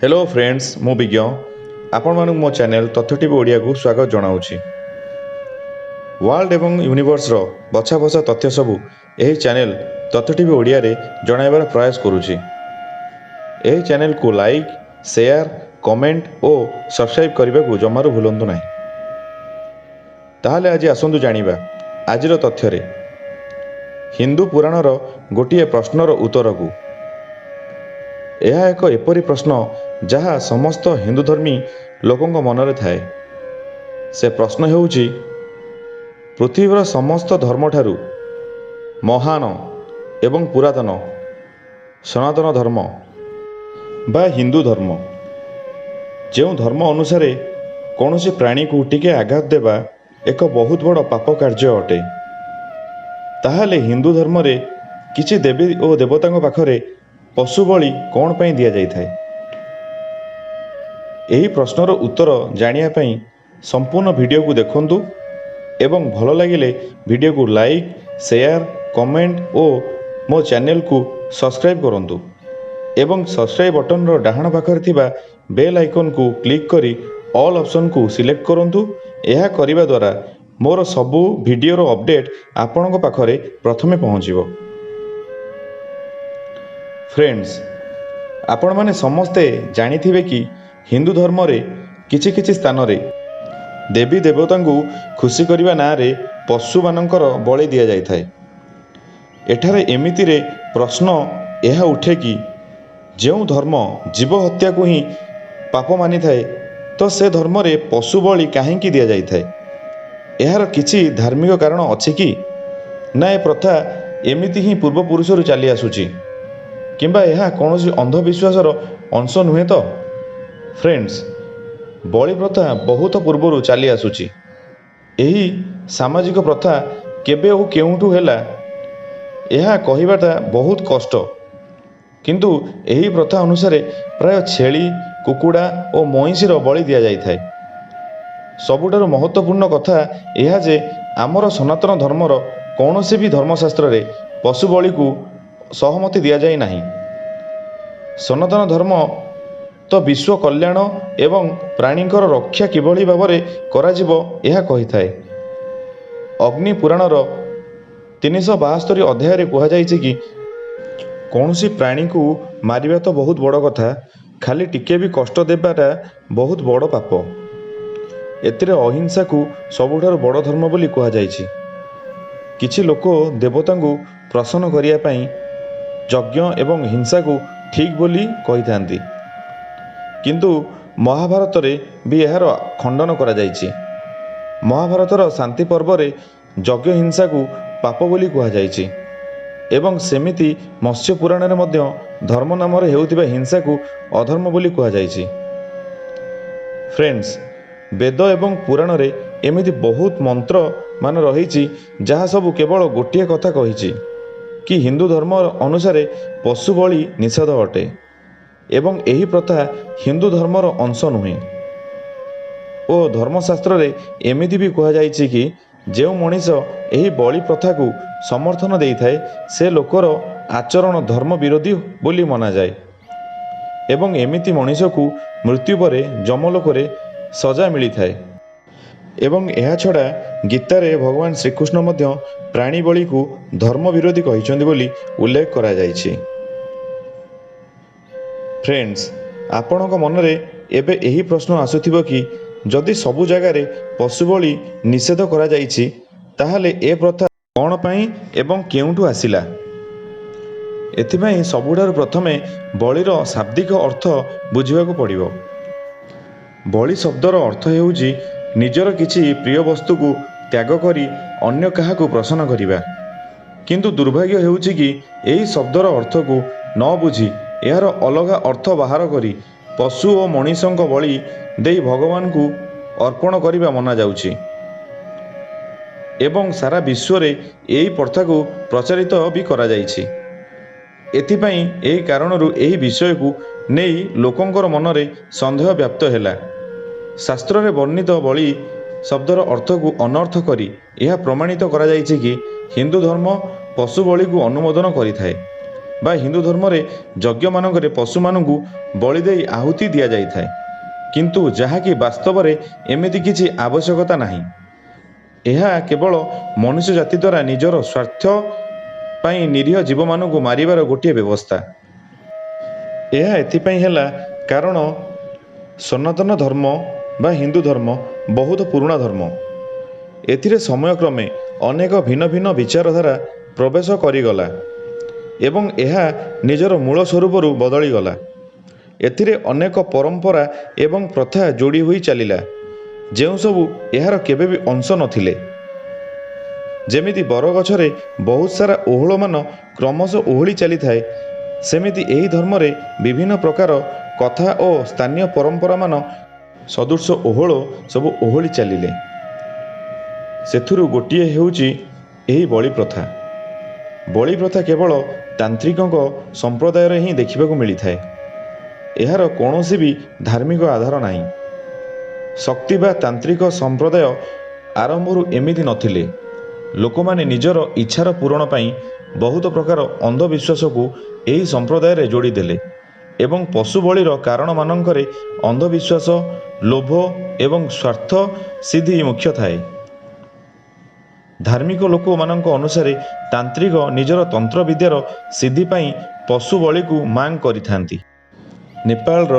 Hello friends मु विज्ञ आपण मानक मो चैनल तथ्य टीवी ओडिया को स्वागत जनाऊँगी। वर्ल्ड एवं यूनिवर्स रो बछा बछा तथ्य सबू यही चैनल तथ्य टीवी ओडिया रे जणाइबार प्रयास करुछि। यही चैनल को लाइक शेयर कमेंट और सब्सक्राइब करने को जमारू भूलु ना। ताहले आज आसंतु जानिबा आजिर तथ्य रे हिंदू पुराणर गोटे प्रश्नर उत्तर को। यह एक एपरी प्रश्न जहाँ समस्त हिंदुधर्मी लोकों मनरे थाए। से प्रश्न हेउछि पृथ्वीर समस्त धर्म ठारू महान एवं पुरातन सनातन धर्म बा हिंदू धर्म जो धर्म अनुसार कौन सी प्राणी को टिके आघात देवा एक बहुत बड़ पाप कार्य अटे। ताहाले हिंदू धर्म रे किछि देवी और देवता पाखरे पशु बलि कौन पाई दिया जाई थाए। यही प्रश्नर उत्तर जानिया पाई संपूर्ण वीडियो को देखंतु एवं भल लगिले वीडियो को लाइक शेयर कमेंट और मो चैनल को सब्सक्राइब करंतु एवं सब्सक्राइब बटन रो डाहाण पाखरे थिबा बेल आइकन को क्लिक करी ऑल ऑप्शन को सिलेक्ट करंतु। यह करिबा द्वारा मोर सबु वीडियो रो अपडेट आपणक पाखरे प्रथमे पहुँचीबो। फ्रेंड्स आपण माने समस्ते जानिथिबे कि हिंदू धर्म रे किछि किछि स्थान रे देवी देवता को खुशी करिबा ना रे पशु मानकर बलि दिया जाय थाए। एठारे एमिति रे प्रश्न यह उठे कि जो धर्म जीव हत्या को ही पाप मानि थाए तो से धर्म रे पशु बलि काहेकि दिया जाय थाए। एहार किछि धार्मिक कारण अछि कि ना ए प्रथा एमिति ही पूर्वपुरुषरु चली आसुची किंबा यह कौन सी अंधविश्वासर अंश नुहे तो। फ्रेंड्स बलि प्रथा बहुत पूर्वर चली आसुची। यही सामाजिक प्रथा केबे और केउठु हैला यह कहबाटा बहुत कष्ट, किंतु यही प्रथा अनुसार प्राय छेली कुकुड़ा और महिषीर बलि दिया जाय थाए। सबुठारु महत्वपूर्ण कथा यह जे आमर सनातन धर्मर कौन से भी धर्मशास्त्र रे पशु बलि को सहमति दिया जाए नहीं। सनातन धर्म तो विश्व कल्याण एवं प्राणींकर रक्षा किभली भाବରେ କରାଯିବ ଏହା କହିଥାଏ। अग्नि पुराणर 372 अध्याय कुहाଯାଇଛି कि कौनसी प्राणी को मारिबा तो बहुत बड़ कथा, खाली टिके भी कष्ट देवाटा बहुत बड़ पाप। एतिरे अहिंसा को सबुठारु बड़ धर्म बोली कुहाଯାଇଛି। किछि लोक देवता को प्रसन्न करिया पई यज्ञ एवं हिंसा को ठीक बोली कही थांती, किंतु महाभारत रे भी यार खंडन करा जायछि। महाभारतर शांति पर्व रे यज्ञ हिंसा को पाप बोली कुहा जायछि एवं सेमिति मत्स्य पुराण रे मध्य धर्म नाम रे हेउतिबा हिंसा को अधर्म बोली कुहा जायछि। फ्रेंड्स वेद एवं पुराण रे एमिति बहुत मंत्र मान रहिछि जहाँ सब केवल गोटे कथा कहिछि कि हिंदू धर्म अनुसार पशु बलि निषेध अटे एवं यही प्रथा हिंदू धर्मर अंश नुहे। और धर्मशास्त्र रे एमिति भी कहा जायछि कि जो मनीष यही बलि प्रथा को समर्थन देई थाए से लोकर आचरण धर्म विरोधी बोली मना जाए एवं एमिति मनीष को मृत्यु परे जमलोक रे सजा मिली थाए। एवं यह छड़ा गीता रे भगवान श्रीकृष्ण मध्य प्राणी बलि को धर्म विरोधी कहिसंदी बोली उल्लेख करा जायछि। फ्रेंड्स आपणक मनरे एबे यही प्रश्न आसुथिबो कि जदि सबु जगह रे पशु बलि निषेध करा जायछि ताहाले ए प्रथा कोन पई एवं केउठु आसिला। एथिपई सबुठारु प्रथमे बलिर शाब्दिक अर्थ बुझिबाकू पड़िबो। बलि शब्दर अर्थ हेउछि निजर किछि प्रिय वस्तु को त्याग करी अन्य काहाकू प्रसन्न करिबा, किंतु दुर्भाग्य हेउछि कि एही शब्दर अर्थ को न बुझी यार अलग अर्थ बाहर करी पशु और मनीषक बलि देई भगवान को अर्पण करिबा मना जाउछि एवं सारा विश्व रे एही प्रथा को प्रचारित भी करा जायछि। एथिपई एही कारणरू एही विषय को नेई लोकंकर मनरे संदेह व्याप्त हैला। शास्त्र रे वर्णित बलि शब्दर अर्थ को अनर्थ करी यह प्रमाणित करा जायछि कि हिंदू धर्म पशु बलि को अनुमोदन करिथाए ବା ହିନ୍ଦୁ ଧର୍ମରେ ଯଜ୍ଞମାନଙ୍କରେ ପଶୁମାନଙ୍କୁ ବଳି ଦେଇ ଆହୁତି ଦିଆଯାଇଥାଏ, କିନ୍ତୁ ଯାହାକି ବାସ୍ତବରେ ଏମିତି କିଛି ଆବଶ୍ୟକତା ନାହିଁ। ଏହା କେବଳ ମନୁଷ୍ୟ ଜାତି ଦ୍ୱାରା ନିଜର ସ୍ୱାର୍ଥ ପାଇଁ ନିରୀହ ଜୀବମାନଙ୍କୁ ମାରିବାର ଗୋଟିଏ ବ୍ୟବସ୍ଥା। ଏହା ଏଥିପାଇଁ ହେଲା କାରଣ ସନାତନ ଧର୍ମ ବା ହିନ୍ଦୁ ଧର୍ମ ବହୁତ ପୁରୁଣା ଧର୍ମ। ଏଥିରେ ସମୟକ୍ରମେ ଅନେକ ଭିନ୍ନ ଭିନ୍ନ ବିଚାରଧାରା ପ୍ରବେଶ କରିଗଲା ଏବଂ ଏହା ନିଜର ମୂଳ ସ୍ୱରୂପରୁ ବଦଳିଗଲା। ଏଥିରେ ଅନେକ ପରମ୍ପରା ଏବଂ ପ୍ରଥା ଯୋଡ଼ି ହୋଇ ଚାଲିଲା, ଯେଉଁସବୁ ଏହାର କେବେ ବି ଅଂଶ ନଥିଲେ। ଯେମିତି ବରଗଛରେ ବହୁତ ସାରା ଓହଳମାନ କ୍ରମଶଃ ଓହଳି ଚାଲିଥାଏ, ସେମିତି ଏହି ଧର୍ମରେ ବିଭିନ୍ନ ପ୍ରକାର କଥା ଓ ସ୍ଥାନୀୟ ପରମ୍ପରାମାନ ସଦୃଶ ଓହଳ ସବୁ ଓହଳି ଚାଲିଲେ। ସେଥିରୁ ଗୋଟିଏ ହେଉଛି ଏହି ବଳି ପ୍ରଥା। ବଳି ପ୍ରଥା କେବଳ ତାନ୍ତ୍ରିକଙ୍କ ସମ୍ପ୍ରଦାୟରେ ହିଁ ଦେଖିବାକୁ ମିଳିଥାଏ। ଏହାର କୌଣସି ବି ଧାର୍ମିକ ଆଧାର ନାହିଁ। ଶକ୍ତି ବା ତାନ୍ତ୍ରିକ ସମ୍ପ୍ରଦାୟ ଆରମ୍ଭରୁ ଏମିତି ନଥିଲେ। ଲୋକମାନେ ନିଜର ଇଚ୍ଛାର ପୂରଣ ପାଇଁ ବହୁତ ପ୍ରକାର ଅନ୍ଧବିଶ୍ୱାସକୁ ଏହି ସମ୍ପ୍ରଦାୟରେ ଯୋଡ଼ିଦେଲେ ଏବଂ ପଶୁ ବଳିର କାରଣମାନଙ୍କରେ ଅନ୍ଧବିଶ୍ୱାସ, ଲୋଭ ଏବଂ ସ୍ୱାର୍ଥ ସିଦ୍ଧି ମୁଖ୍ୟ ଥାଏ। ଧାର୍ମିକ ଲୋକମାନଙ୍କ ଅନୁସାରେ ତାନ୍ତ୍ରିକ ନିଜର ତନ୍ତ୍ରବିଦ୍ୟାର ସିଦ୍ଧି ପାଇଁ ପଶୁ ବଳିକୁ ମାଙ୍ଗ କରିଥାନ୍ତି। ନେପାଳର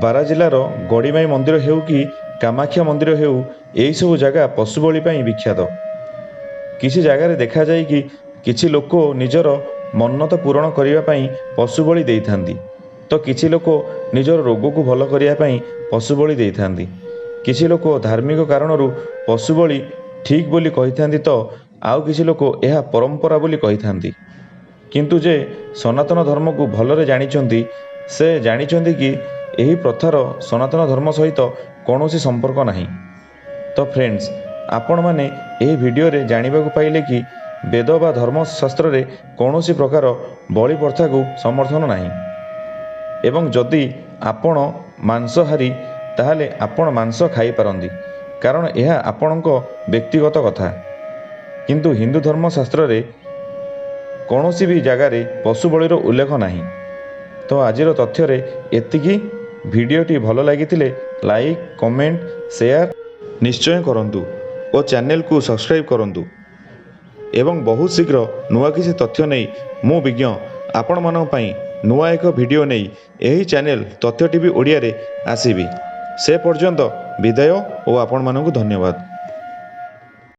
ବାରା ଜିଲ୍ଲାର ଗଡ଼ିମାଇ ମନ୍ଦିର ହେଉ କି କାମାକ୍ଷା ମନ୍ଦିର ହେଉ, ଏହିସବୁ ଜାଗା ପଶୁ ବଳି ପାଇଁ ବିଖ୍ୟାତ। କିଛି ଜାଗାରେ ଦେଖାଯାଏ କି କିଛି ଲୋକ ନିଜର ମନ୍ନତ ପୂରଣ କରିବା ପାଇଁ ପଶୁ ବଳି ଦେଇଥାନ୍ତି, ତ କିଛି ଲୋକ ନିଜର ରୋଗକୁ ଭଲ କରିବା ପାଇଁ ପଶୁ ବଳି ଦେଇଥାନ୍ତି। କିଛି ଲୋକ ଧାର୍ମିକ କାରଣରୁ ପଶୁ ବଳି ଠିକ୍ ବୋଲି କହିଥାନ୍ତି, ତ ଆଉ କିଛି ଲୋକ ଏହା ପରମ୍ପରା ବୋଲି କହିଥାନ୍ତି। କିନ୍ତୁ ଯେ ସନାତନ ଧର୍ମକୁ ଭଲରେ ଜାଣିଛନ୍ତି, ସେ ଜାଣିଛନ୍ତି କି ଏହି ପ୍ରଥାର ସନାତନ ଧର୍ମ ସହିତ କୌଣସି ସମ୍ପର୍କ ନାହିଁ। ତ ଫ୍ରେଣ୍ଡସ୍, ଆପଣମାନେ ଏହି ଭିଡ଼ିଓରେ ଜାଣିବାକୁ ପାଇଲେ କି ବେଦ ବା ଧର୍ମଶାସ୍ତ୍ରରେ କୌଣସି ପ୍ରକାର ବଳି ପ୍ରଥାକୁ ସମର୍ଥନ ନାହିଁ ଏବଂ ଯଦି ଆପଣ ମାଂସାହାରୀ ତାହେଲେ ଆପଣ ମାଂସ ଖାଇପାରନ୍ତି, କାରଣ ଏହା ଆପଣଙ୍କ ବ୍ୟକ୍ତିଗତ କଥା। କିନ୍ତୁ ହିନ୍ଦୁ ଧର୍ମଶାସ୍ତ୍ରରେ କୌଣସି ବି ଜାଗାରେ ପଶୁ ବଳିର ଉଲ୍ଲେଖ ନାହିଁ। ତ ଆଜିର ତଥ୍ୟରେ ଏତିକି। ଭିଡ଼ିଓଟି ଭଲ ଲାଗିଥିଲେ ଲାଇକ୍, କମେଣ୍ଟ, ସେୟାର ନିଶ୍ଚୟ କରନ୍ତୁ ଓ ଚ୍ୟାନେଲକୁ ସବସ୍କ୍ରାଇବ୍ କରନ୍ତୁ ଏବଂ ବହୁତ ଶୀଘ୍ର ନୂଆ କିଛି ତଥ୍ୟ ନେଇ ମୁଁ ବିଜ୍ଞ ଆପଣମାନଙ୍କ ପାଇଁ ନୂଆ ଏକ ଭିଡ଼ିଓ ନେଇ ଏହି ଚ୍ୟାନେଲ ତଥ୍ୟ ଟିଭି ଓଡ଼ିଆରେ ଆସିବି। ସେ ପର୍ଯ୍ୟନ୍ତ ବିଦାୟ ଓ ଆପଣମାନଙ୍କୁ ଧନ୍ୟବାଦ।